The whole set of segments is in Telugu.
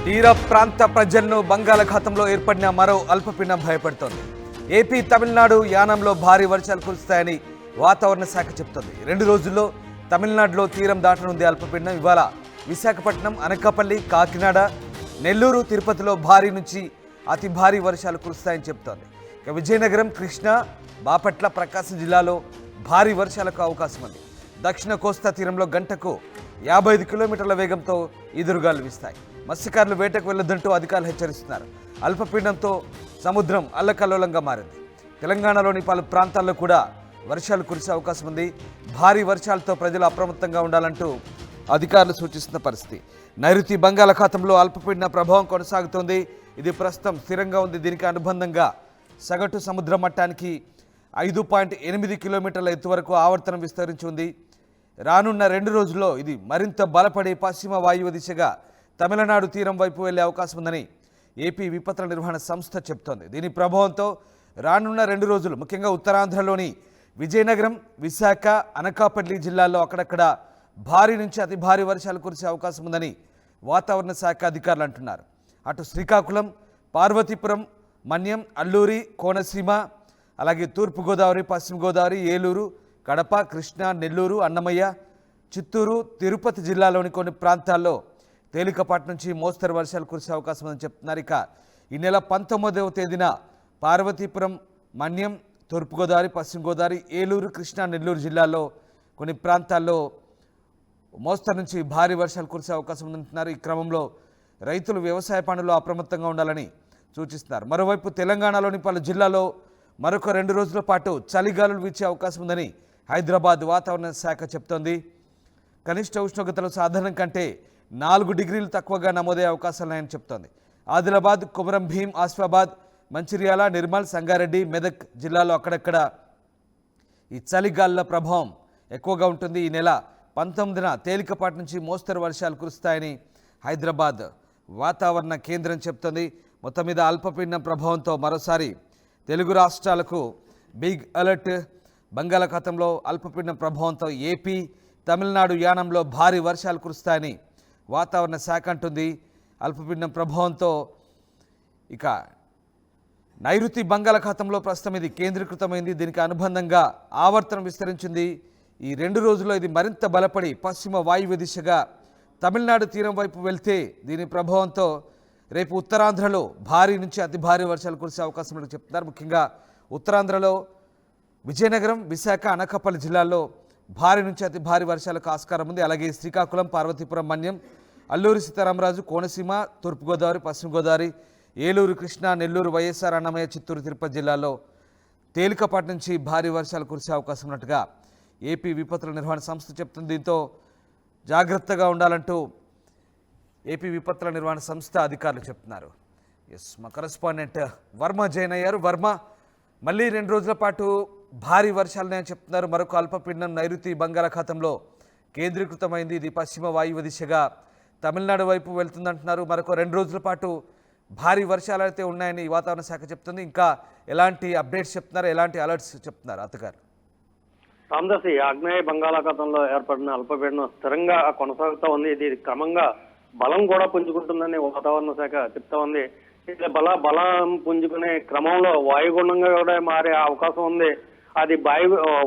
తీర ప్రాంత ప్రజలను బంగాళాఖాతంలో ఏర్పడిన మరో అల్పపీడనం భయపెడుతోంది. ఏపీ తమిళనాడు యానంలో భారీ వర్షాలు కురుస్తాయని వాతావరణ శాఖ చెబుతోంది. 2 రోజుల్లో తమిళనాడులో తీరం దాటనుంది అల్పపీడనం. ఇవాళ విశాఖపట్నం, అనకాపల్లి, కాకినాడ, నెల్లూరు, తిరుపతిలో భారీ నుంచి అతి భారీ వర్షాలు కురుస్తాయని చెబుతోంది. ఇక విజయనగరం, కృష్ణా, బాపట్ల, ప్రకాశం జిల్లాలో భారీ వర్షాలకు అవకాశం ఉంది. దక్షిణ కోస్తా తీరంలో గంటకు 55 కిలోమీటర్ల వేగంతో ఈదురుగాలు వీస్తాయి. మత్స్యకారులు వేటకు వెళ్లొద్దంటూ అధికారులు హెచ్చరిస్తున్నారు. అల్పపీడనంతో సముద్రం అల్లకల్లోలంగా మారింది. తెలంగాణలోని పలు ప్రాంతాల్లో కూడా వర్షాలు కురిసే అవకాశం ఉంది. భారీ వర్షాలతో ప్రజలు అప్రమత్తంగా ఉండాలంటూ అధికారులు సూచిస్తున్న పరిస్థితి. నైరుతి బంగాళాఖాతంలో అల్పపీడన ప్రభావం కొనసాగుతోంది. ఇది ప్రస్తుతం స్థిరంగా ఉంది. దీనికి అనుబంధంగా సగటు సముద్ర మట్టానికి 5.8 కిలోమీటర్ల ఎత్తు వరకు ఆవర్తనం విస్తరించి ఉంది. రానున్న 2 రోజుల్లో ఇది మరింత బలపడి పశ్చిమ వాయువ్య దిశగా తమిళనాడు తీరం వైపు వెళ్లే అవకాశం ఉందని ఏపీ విపత్తుల నిర్వహణ సంస్థ చెబుతోంది. దీని ప్రభావంతో రానున్న 2 రోజులు ముఖ్యంగా ఉత్తరాంధ్రలోని విజయనగరం, విశాఖ, అనకాపల్లి జిల్లాల్లో అక్కడక్కడ భారీ నుంచి అతి భారీ వర్షాలు కురిసే అవకాశం ఉందని వాతావరణ శాఖ అధికారులు అంటున్నారు. అటు శ్రీకాకుళం, పార్వతీపురం, మన్యం, అల్లూరి, కోనసీమ, అలాగే తూర్పుగోదావరి, పశ్చిమ గోదావరి, ఏలూరు, కడప, కృష్ణా, నెల్లూరు, అన్నమయ్య, చిత్తూరు, తిరుపతి జిల్లాలోని కొన్ని ప్రాంతాల్లో తేలికపాటి నుంచి మోస్తరు వర్షాలు కురిసే అవకాశం ఉందని చెప్తున్నారు. ఇక ఈ నెల 19వ తేదీన పార్వతీపురం, మన్యం, తూర్పుగోదావరి, పశ్చిమ గోదావరి, ఏలూరు, కృష్ణా, నెల్లూరు జిల్లాల్లో కొన్ని ప్రాంతాల్లో మోస్తరు నుంచి భారీ వర్షాలు కురిసే అవకాశం ఉందంటున్నారు. ఈ క్రమంలో రైతులు వ్యవసాయ పనుల్లో అప్రమత్తంగా ఉండాలని సూచిస్తున్నారు. మరోవైపు తెలంగాణలోని పలు జిల్లాల్లో మరొక 2 రోజుల పాటు చలిగాలులు వీచే అవకాశం ఉందని హైదరాబాద్ వాతావరణ శాఖ చెప్తోంది. కనిష్ట ఉష్ణోగ్రతలు సాధారణం కంటే 4 డిగ్రీలు తక్కువగా నమోదయ్యే అవకాశాలున్నాయని చెప్తోంది. ఆదిలాబాద్, కొమరం భీం, ఆసిఫాబాద్, మంచిర్యాల, నిర్మల్, సంగారెడ్డి, మెదక్ జిల్లాలో అక్కడక్కడ ఈ చలిగాలుల ప్రభావం ఎక్కువగా ఉంటుంది. ఈ నెల 19న తేలికపాటి నుంచి మోస్తరు వర్షాలు కురుస్తాయని హైదరాబాద్ వాతావరణ కేంద్రం చెప్తోంది. మొత్తం మీద అల్పపీడనం ప్రభావంతో మరోసారి తెలుగు రాష్ట్రాలకు బిగ్ అలర్ట్. బంగాళాఖాతంలో అల్పపీడనం ప్రభావంతో ఏపీ, తమిళనాడు యానంలో భారీ వర్షాలు కురుస్తాయని వాతావరణ శాఖ అంటుంది. అల్పపీడనం ప్రభావంతో ఇక నైరుతి బంగాళాఖాతంలో ప్రస్తుతం ఇది కేంద్రీకృతమైంది. దీనికి అనుబంధంగా ఆవర్తనం విస్తరించింది. ఈ 2 రోజుల్లో ఇది మరింత బలపడి పశ్చిమ వాయువ్య దిశగా తమిళనాడు తీరం వైపు వెళ్తే దీని ప్రభావంతో రేపు ఉత్తరాంధ్రలో భారీ నుంచి అతి భారీ వర్షాలు కురిసే అవకాశం ఉందని చెప్తున్నారు. ముఖ్యంగా ఉత్తరాంధ్రలో విజయనగరం, విశాఖ, అనకాపల్లి జిల్లాల్లో భారీ నుంచి అతి భారీ వర్షాలకు ఆస్కారం ఉంది. అలాగే శ్రీకాకుళం, పార్వతీపురం, మన్యం, అల్లూరి సీతారామరాజు, కోనసీమ, తూర్పుగోదావరి, పశ్చిమ గోదావరి, ఏలూరు, కృష్ణా, నెల్లూరు, వైఎస్ఆర్, అన్నమయ్య, చిత్తూరు, తిరుపతి జిల్లాల్లో తేలికపాటి నుంచి భారీ వర్షాలు కురిసే అవకాశం ఉన్నట్టుగా ఏపీ విపత్తుల నిర్వహణ సంస్థ చెప్తుంది. దీంతో జాగ్రత్తగా ఉండాలంటూ ఏపీ విపత్తుల నిర్వహణ సంస్థ అధికారులు చెప్తున్నారు. మా కరెస్పాండెంట్ వర్మ జాయిన్ అయ్యారు. వర్మ, మళ్ళీ 2 రోజుల పాటు భారీ వర్షాలనే చెప్తున్నారు. మరొక అల్పపీడనం నైరుతి బంగాళాఖాతంలో కేంద్రీకృతమైంది. ఇది పశ్చిమ వాయువ్య దిశగా తమిళనాడు వైపు వెళ్తుందంటున్నారు. మరొక 2 రోజుల పాటు భారీ వర్షాలు అయితే ఉన్నాయని వాతావరణ శాఖ చెప్తుంది. ఇంకా ఎలాంటి అప్డేట్స్ చెప్తున్నారు, ఎలాంటి అలర్ట్స్ చెప్తున్నారు అధికారులు? రామదాసి, ఆగ్నేయ బంగాళాఖాతంలో ఏర్పడిన అల్పపీడనం స్థిరంగా కొనసాగుతూ ఉంది. ఇది క్రమంగా బలం కూడా పుంజుకుంటుందని వాతావరణ శాఖ చెప్తా ఉంది. ఇది బలం పుంజుకునే క్రమంలో వాయుగుండంగా కూడా మారే అవకాశం ఉంది. అది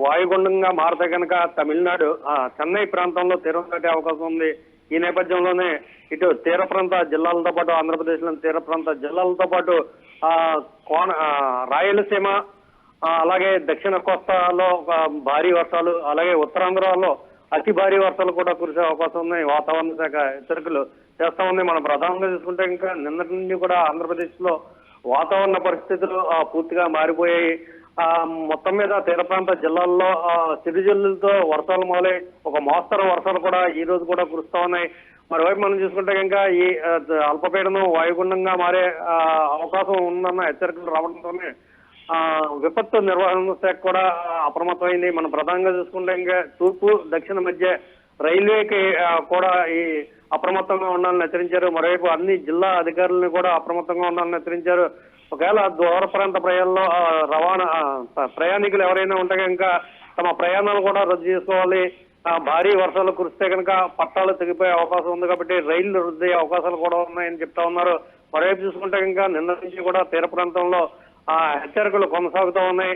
వాయుగుండంగా మారితే కనుక తమిళనాడు చెన్నై ప్రాంతంలో తీరం దాటే అవకాశం ఉంది. ఈ నేపథ్యంలోనే ఇటు తీర ప్రాంత జిల్లాలతో పాటు ఆంధ్రప్రదేశ్లోని తీర ప్రాంత జిల్లాలతో పాటు రాయలసీమ, అలాగే దక్షిణ కోస్తాలో భారీ వర్షాలు, అలాగే ఉత్తరాంధ్రలో అతి భారీ వర్షాలు కూడా కురిసే అవకాశం ఉన్నాయి. వాతావరణ శాఖ హెచ్చరికలు చేస్తా ఉంది. మనం ప్రధానంగా చూసుకుంటే ఇంకా నిన్నటి నుండి కూడా ఆంధ్రప్రదేశ్ లో వాతావరణ పరిస్థితులు పూర్తిగా మారిపోయాయి. మొత్తం మీద తీర ప్రాంత జిల్లాల్లో చిరుజల్లులతో వర్షాలు మొదలై ఒక మోస్తరు వర్షాలు కూడా ఈ రోజు కూడా కురుస్తా ఉన్నాయి. మరోవైపు మనం చూసుకుంటే కనుక ఈ అల్పపీడనం వాయుగుండంగా మారే అవకాశం ఉందన్న హెచ్చరికలు రావడంతోనే విపత్తు నిర్వహణ శాఖ కూడా అప్రమత్తమైంది. మనం ప్రధానంగా చూసుకుంటే ఇంకా తూర్పు, దక్షిణ మధ్య రైల్వేకి కూడా ఈ అప్రమత్తంగా ఉండాలని హెచ్చరించారు. మరోవైపు అన్ని జిల్లా అధికారులను కూడా అప్రమత్తంగా ఉండాలని హెచ్చరించారు. ఒకవేళ దూర ప్రాంత ప్రయాణికులు ఎవరైనా ఉంటే కనుక తమ ప్రయాణాలు కూడా రద్దు చేసుకోవాలి. భారీ వర్షాలు కురిస్తే కనుక పట్టాలు తెగిపోయే అవకాశం ఉంది కాబట్టి రైళ్లు రద్దయ్యే అవకాశాలు కూడా ఉన్నాయని చెప్తా ఉన్నారు. మరోవైపు చూసుకుంటే కనుక నిన్న నుంచి కూడా తీర ప్రాంతంలో హెచ్చరికలు కొనసాగుతూ ఉన్నాయి.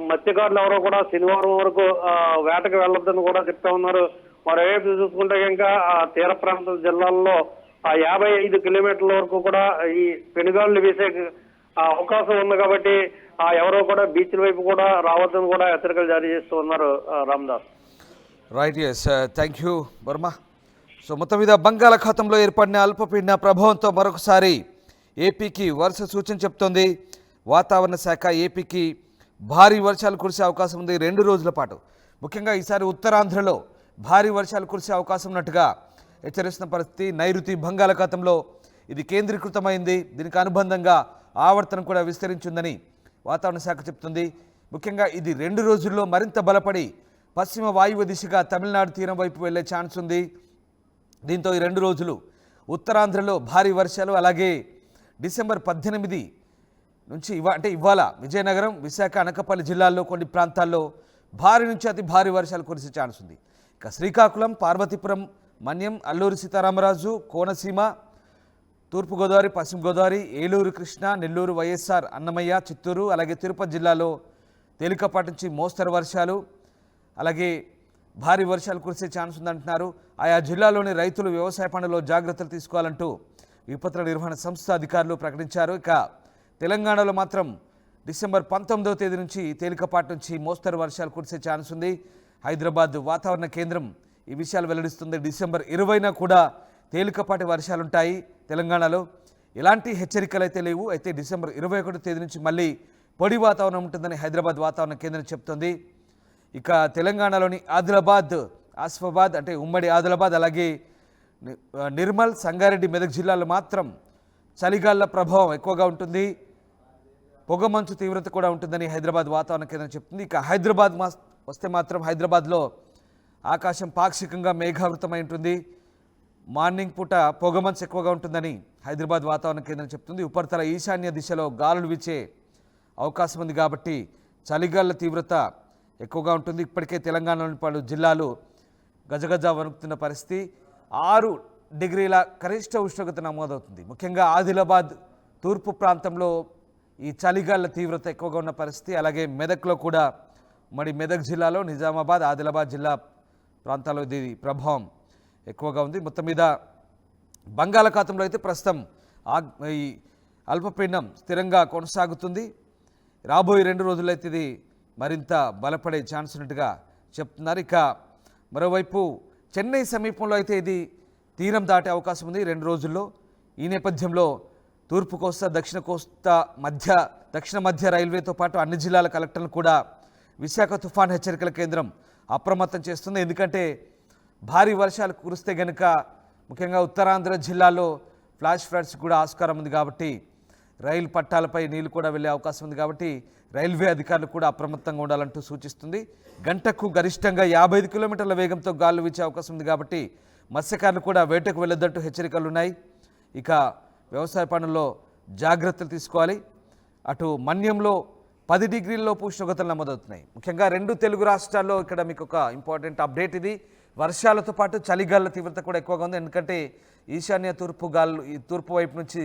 మత్స్యకారులు ఎవరో కూడా శనివారం వరకు వేటకు వెళ్లొద్దని కూడా చెప్తా ఉన్నారు. మరోవైపు చూసుకుంటే కనుక తీర ప్రాంత జిల్లాల్లో 55 కిలోమీటర్ల వరకు కూడా ఈ పెనుగాళ్లు వీసే అవకాశం ఉంది కాబట్టి ఎవరో కూడా బీచ్ల వైపు కూడా రావద్దని కూడా హెచ్చరికలు జారీ చేస్తూ ఉన్నారు. Ramdas. Right, yes, thank you Varma. So మొత్తం మీద బంగాళాఖాతంలో ఏర్పడిన అల్పపీడన ప్రభావంతో మరొకసారి ఏపీకి వర్ష సూచన చెప్తోంది వాతావరణ శాఖ. ఏపీకి భారీ వర్షాలు కురిసే అవకాశం ఉంది 2 రోజుల పాటు. ముఖ్యంగా ఈసారి ఉత్తరాంధ్రలో భారీ వర్షాలు కురిసే అవకాశం ఉన్నట్టుగా హెచ్చరిస్తున్న పరిస్థితి. నైరుతి బంగాళాఖాతంలో ఇది కేంద్రీకృతమైంది. దీనికి అనుబంధంగా ఆవర్తనం కూడా విస్తరించిందని వాతావరణ శాఖ చెప్తుంది. ముఖ్యంగా ఇది 2 రోజుల్లో మరింత బలపడి పశ్చిమ వాయువ్య దిశగా తమిళనాడు తీరం వైపు వెళ్లే ఛాన్స్ ఉంది. దీంతో ఈ 2 రోజులు ఉత్తరాంధ్రలో భారీ వర్షాలు, అలాగే డిసెంబర్ 18 నుంచి ఇవాళ విజయనగరం, విశాఖ, అనకాపల్లి జిల్లాల్లో కొన్ని ప్రాంతాల్లో భారీ నుంచి అతి భారీ వర్షాలు కురిసే ఛాన్స్ ఉంది. ఇక శ్రీకాకుళం, పార్వతీపురం, మన్యం, అల్లూరి సీతారామరాజు, కోనసీమ, తూర్పుగోదావరి, పశ్చిమ గోదావరి, ఏలూరు, కృష్ణా, నెల్లూరు, వైఎస్ఆర్, అన్నమయ్య, చిత్తూరు, అలాగే తిరుపతి జిల్లాలో తేలికపాటి నుంచి మోస్తరు వర్షాలు, అలాగే భారీ వర్షాలు కురిసే ఛాన్స్ ఉందంటున్నారు. ఆయా జిల్లాలోని రైతులు వ్యవసాయ పనుల్లో జాగ్రత్తలు తీసుకోవాలంటూ విపత్తుల నిర్వహణ సంస్థ అధికారులు ప్రకటించారు. ఇక తెలంగాణలో మాత్రం డిసెంబర్ 19వ తేదీ నుంచి తేలికపాటి నుంచి మోస్తరు వర్షాలు కురిసే ఛాన్స్ ఉంది. హైదరాబాద్ వాతావరణ కేంద్రం ఈ విషయాలు వెల్లడిస్తుంది. డిసెంబర్ 20న కూడా తేలికపాటి వర్షాలుంటాయి తెలంగాణలో. ఎలాంటి హెచ్చరికలు అయితే లేవు. అయితే డిసెంబర్ 21వ తేదీ నుంచి మళ్ళీ పొడి వాతావరణం ఉంటుందని హైదరాబాద్ వాతావరణ కేంద్రం చెప్తోంది. ఇక తెలంగాణలోని ఆదిలాబాద్, ఆసిఫాబాద్ అంటే ఉమ్మడి ఆదిలాబాద్, అలాగే నిర్మల్, సంగారెడ్డి, మెదక్ జిల్లాలో మాత్రం చలిగాళ్ల ప్రభావం ఎక్కువగా ఉంటుంది. పొగమంచు తీవ్రత కూడా ఉంటుందని హైదరాబాద్ వాతావరణ కేంద్రం చెప్తుంది. ఇక హైదరాబాద్ వస్తే మాత్రం హైదరాబాద్లో ఆకాశం పాక్షికంగా మేఘావృతమై ఉంటుంది. మార్నింగ్ పూట పొగమంచు ఎక్కువగా ఉంటుందని హైదరాబాద్ వాతావరణ కేంద్రం చెప్తుంది. ఉపరితల ఈశాన్య దిశలో గాలులు వీచే అవకాశం ఉంది కాబట్టి చలిగాళ్ల తీవ్రత ఎక్కువగా ఉంటుంది. ఇప్పటికే తెలంగాణలోని పలు జిల్లాలు గజగజ వణుకుతున్న పరిస్థితి. 6 డిగ్రీల గరిష్ట ఉష్ణోగ్రత నమోదవుతుంది. ముఖ్యంగా ఆదిలాబాద్ తూర్పు ప్రాంతంలో ఈ చలిగాళ్ల తీవ్రత ఎక్కువగా ఉన్న పరిస్థితి. అలాగే మెదక్లో కూడా మెదక్ జిల్లాలో నిజామాబాద్, ఆదిలాబాద్ జిల్లా ప్రాంతాల్లో దీని ప్రభావం ఎక్కువగా ఉంది. మొత్తం మీద బంగాళాఖాతంలో అయితే ప్రస్తుతం ఈ అల్పపీడనం స్థిరంగా కొనసాగుతుంది. రాబోయే 2 రోజుల్లో అయితే ఇది మరింత బలపడే ఛాన్స్ ఉన్నట్టుగా చెప్తున్నారు. ఇక మరోవైపు చెన్నై సమీపంలో అయితే ఇది తీరం దాటే అవకాశం ఉంది 2 రోజుల్లో. ఈ నేపథ్యంలో తూర్పు కోస్తా, దక్షిణ కోస్తా దక్షిణ మధ్య రైల్వేతో పాటు అన్ని జిల్లాల కలెక్టర్లు కూడా విశాఖ తుఫాన్ హెచ్చరికల కేంద్రం అప్రమత్తం చేస్తుంది. ఎందుకంటే భారీ వర్షాలు కురిస్తే గనుక ముఖ్యంగా ఉత్తరాంధ్ర జిల్లాలో ఫ్లాష్ ఫ్లడ్స్ కూడా ఆస్కారం ఉంది కాబట్టి రైలు పట్టాలపై నీళ్లు కూడా వెళ్ళే అవకాశం ఉంది కాబట్టి రైల్వే అధికారులు కూడా అప్రమత్తంగా ఉండాలంటూ సూచిస్తుంది. గంటకు గరిష్టంగా 55 కిలోమీటర్ల వేగంతో గాలులు వీచే అవకాశం ఉంది కాబట్టి మత్స్యకారులు కూడా వేటకు వెళ్ళొద్దంటూ హెచ్చరికలు ఉన్నాయి. ఇక వ్యవసాయ పనుల్లో జాగ్రత్తలు తీసుకోవాలి. అటు మన్యంలో 10 డిగ్రీలలోపు ఉష్ణోగ్రతలు నమోదవుతున్నాయి. ముఖ్యంగా 2 తెలుగు రాష్ట్రాల్లో ఇక్కడ మీకు ఒక ఇంపార్టెంట్ అప్డేట్ ఇది. వర్షాలతో పాటు చలిగాలుల తీవ్రత కూడా ఎక్కువగా ఉంది. ఎందుకంటే ఈశాన్య తూర్పు వైపు నుంచి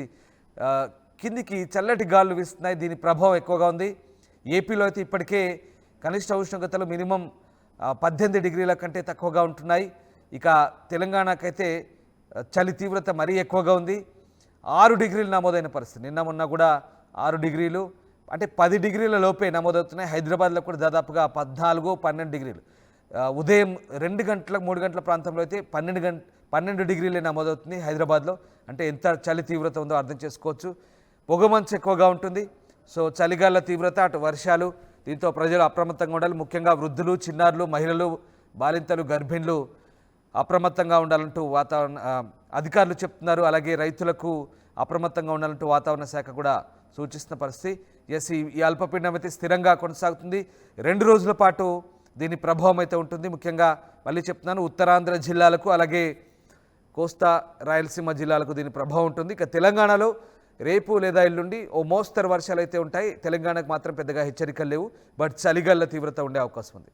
కిందికి చల్లటి గాలులు వీస్తున్నాయి. దీని ప్రభావం ఎక్కువగా ఉంది. ఏపీలో అయితే ఇప్పటికే కనిష్ట ఉష్ణోగ్రతలు మినిమం 18 డిగ్రీల కంటే తక్కువగా ఉంటున్నాయి. ఇక తెలంగాణకైతే చలి తీవ్రత మరీ ఎక్కువగా ఉంది. 6 డిగ్రీలు నమోదైన పరిస్థితి. నిన్న మొన్న కూడా 6 డిగ్రీలు అంటే 10 డిగ్రీల లోపే నమోదవుతున్నాయి. హైదరాబాద్లో కూడా దాదాపుగా 14, 12 డిగ్రీలు. ఉదయం 2 గంటలకు 3 గంటల ప్రాంతంలో అయితే 12 డిగ్రీలే నమోదవుతుంది హైదరాబాద్లో. అంటే ఎంత చలి తీవ్రత ఉందో అర్థం చేసుకోవచ్చు. పొగమంచు ఎక్కువగా ఉంటుంది. సో చలిగాళ్ల తీవ్రత, అటు వర్షాలు, దీంతో ప్రజలు అప్రమత్తంగా ఉండాలి. ముఖ్యంగా వృద్ధులు, చిన్నారులు, మహిళలు, బాలింతలు, గర్భిణులు అప్రమత్తంగా ఉండాలంటూ వాతావరణ అధికారులు చెప్తున్నారు. అలాగే రైతులకు అప్రమత్తంగా ఉండాలంటూ వాతావరణ శాఖ కూడా సూచిస్తున్న పరిస్థితి. ఈ అల్పపీడనం అయితే స్థిరంగా కొనసాగుతుంది. 2 రోజుల పాటు దీని ప్రభావం అయితే ఉంటుంది. ముఖ్యంగా మళ్ళీ చెప్తున్నాను, ఉత్తరాంధ్ర జిల్లాలకు అలాగే కోస్తా, రాయలసీమ జిల్లాలకు దీని ప్రభావం ఉంటుంది. ఇక తెలంగాణలో రేపు లేదా ఎల్లుండి ఓ మోస్తరు వర్షాలు అయితే ఉంటాయి. తెలంగాణకు మాత్రం పెద్దగా హెచ్చరికలు లేవు. బట్ చలిగాళ్ల తీవ్రత ఉండే అవకాశం ఉంది.